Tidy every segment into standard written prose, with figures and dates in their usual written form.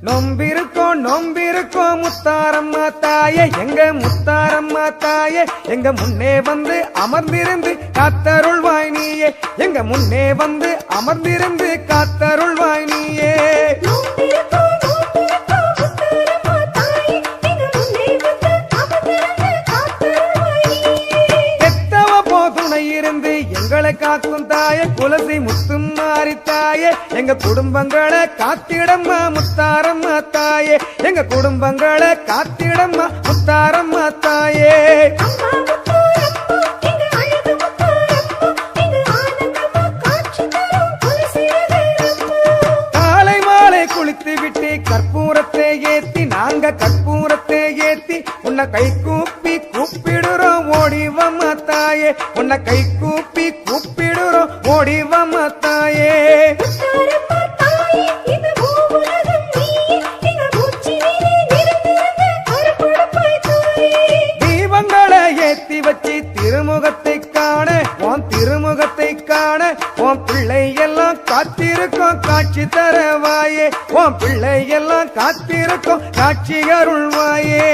நொம்பிருக்கோம் முத்தாரம்மா தாயே, எங்க முத்தாரம்மா தாயே, எங்க முன்னே வந்து அமர்ந்திருந்து காத்தருள்வாய் நீயே, எங்க முன்னே வந்து அமர்ந்திருந்து காத்தருள்வாய் நீயே. பெத்தவ போதுணை இருந்து எங்களை காக்கும் தாயே, குலசை முத்தும் மாறி தாயே, எங்க குடும்பங்களை காத்திடம்மா முத்தாரம்மா தாயே, எங்க குடும்பங்களை காத்திடம்மா முத்தாரம்மா தாயே. காலை மாலை குளித்து விட்டு கற்பூரத்தை ஏத்தி, நாங்க கற்பூரத்தை ஏத்தி உன்னை கை கூப்பி கூப்பிடுறோம் ஓடிவம்மா தாயே, உன்னை கை கூப்பி கூப்பிடுறோம் ஓடிவம்மா தாயே. தீபங்களை ஏத்தி வச்சு திருமுகத்தை காண, உன் திருமுகத்தை காண, உன் பிள்ளை எல்லாம் காத்திருக்கோம் காட்சி தரவாயே, உன் பிள்ளை எல்லாம் காத்திருக்கோம் காட்சி அருள்வாயே.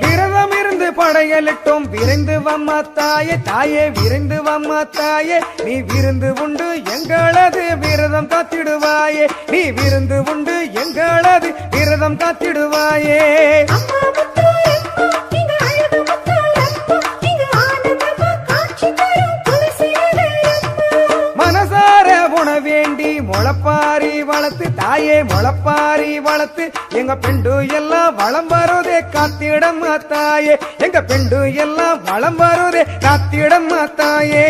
விரதம் இருந்து படையலிட்டோம் விரைந்து வம்மா தாயே, தாயே விரைந்து வம்மா தாயே, நீ விருந்து உண்டு எங்களது விரதம் காத்திடுவாயே, நீ விருந்து உண்டு எங்களது விரதம் காத்திடுவாயே. மனசார உண வேண்டி முளப்பாரி வளர்த்து தாயே, முளப்பாரி வளர்த்து எங்க பெண்டு எல்லாம் வளம் வருதே காத்திடம்மா தாயே, எங்க பெண்டு எல்லாம் வளம் வருதே காத்திடம்மா தாயே.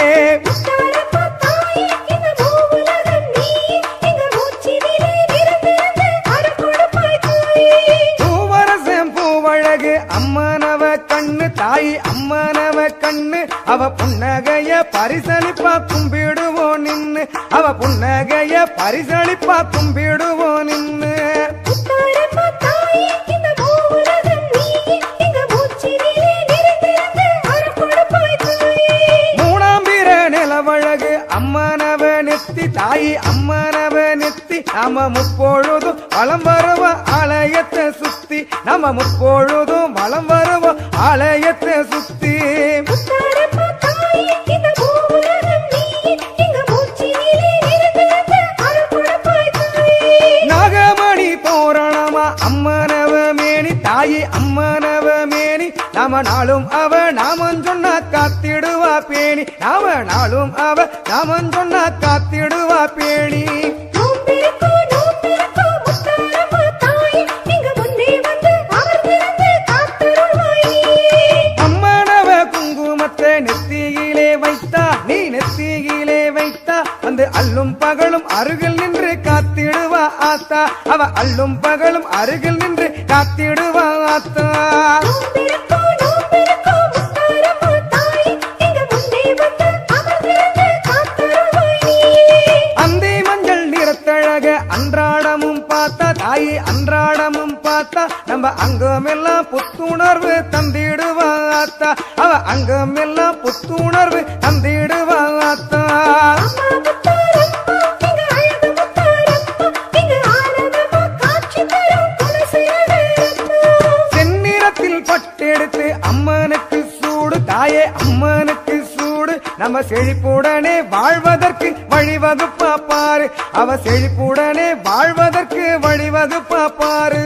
பூவரசம் பூவழகு அம்மனவ கண்ணு தாயி, அம்மனவ கண்ணு, அவ புன்னகைய பரிசளிப்பா கும்பிடுவோம் நின்னு, அவ புன்னகைய பரிசளிப்பா கும்பிடுவோம் நின்னு. மூணாம்பிர நிலவழகு அம்மனவ நெத்தி தாயி, அம்மனவ நெத்தி, நாம முப்பொழுதும் வளம் வருவ ஆலயத்தை சுத்தி, நாம முப்பொழுதும் வளம் வருவ ஆலயத்தை சுத்தி. நாகமணி தோரணமா அம்மனவ மேனி தாயி, அம்மனவ மேனி, நாம நாளும் அவ நாமம் சொன்னா காத்திடுவா பேணி, நாம நாளும் அவ நாமம் சொன்னா காத்திடுவா பேணி. அம்மனவ குங்குமத்தை நெத்தியிலே வைத்தா, நீ நெத்தியிலே வைத்தா வந்து அல்லும் பகலும் அருகில் நின்று காத்திடுவா ஆத்தா, அவ அல்லும் பகலும் அருகில் நின்று காத்திடுவா ஆத்தா. அந்தி மஞ்சள் நிறத்தழக அன்றாடமும் பார்த்தா தாயி, அன்றாடமும் பார்த்தா நம்ம அங்கமெல்லாம் புத்துணர்வு தந்திடுவா ஆத்தா, அவ அங்கமெல்லாம் புத்துணர்வு தந்திடுவா ஆத்தா. செந்நிறத்தில் பட்டெடுத்து அம்மனுக்கு சூடு தாயே, அம்மனுக்கு சூடு, நம்ம செழிப்புடனே வாழ்வதற்கு வழிவகுப்பா பாரு, அவ செழிப்புடனே வாழ்வதற்கு வழிவகுப்பா பாரு.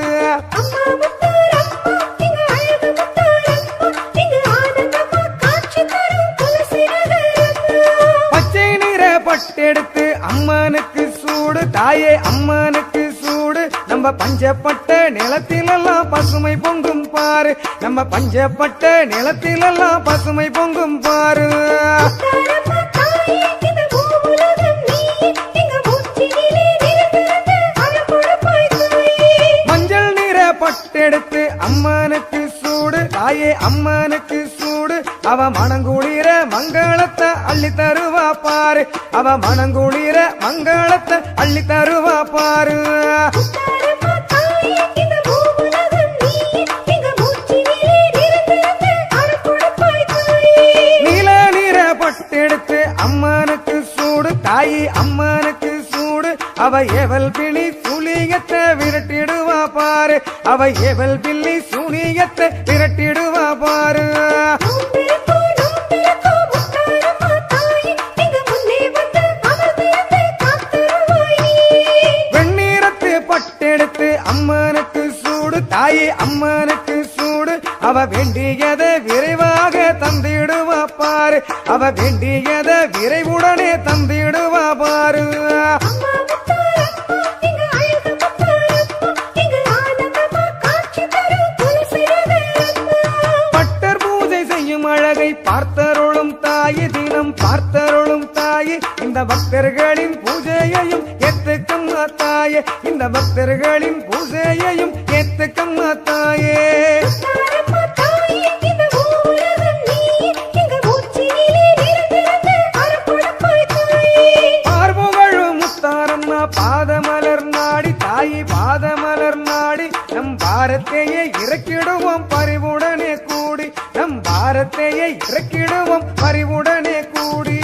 பச்சை நிற பட்டெடுத்து அம்மனுக்கு சூடு தாயே, அம்மனுக்கு சூடு, நம்ம பஞ்சப்பட்ட நிலத்திலெல்லாம் பசுமை பொங்கும் பாரு, நம்ம பஞ்சப்பட்ட நிலத்திலெல்லாம் பசுமை பொங்கும் பாரு. மஞ்சள் நிற பட்டெடுத்து அம்மனுக்கு சூடு தாயே, அம்மனுக்கு சூடு, அவ மனங்குளிர மங்களத்தை அள்ளி தருவா பாரு, அவ மனங்குளிர மங்களத்தை அள்ளி தருவா பாரு. நீல நிற பட்டெடுத்து சூனியத்தை விரட்டிடுவா பாரு, அவ ஏவல் பில்லி சூனியத்தை விரட்டிடுவா பாரு. வெண்ணீரத்து பட்டெடுத்து அம்மனுக்கு சூடு, தாயே அம்மனுக்கு சூடு, அவ வேண்டியதை விரைவாக தந்திடுவா பாரு, அவ வேண்டியதை விரைவுடனே தந்திடுவா பாரு. பட்டர் பூஜை செய்யும் அழகை பார்த்தருளும் தாயே, தினம் பார்த்தருளும் தாயே, இந்த பக்தர்களின் பூஜையையும் ஏத்துக்கம்மா தாயே, இந்த பக்தர்களின் பூஜையையும் ஏத்துக்கம்மா தாயே. பார்முகழும் முத்தாரம்மா பாதமலர் நாடி, தாயி பாதமலர் நாடி, நம் பாரத்தையே இறக்கிடுவோம் பரிவுடனே கூடி, நம் பாரத்தையே இறக்கிடுவோம் பரிவுடனே கூடி.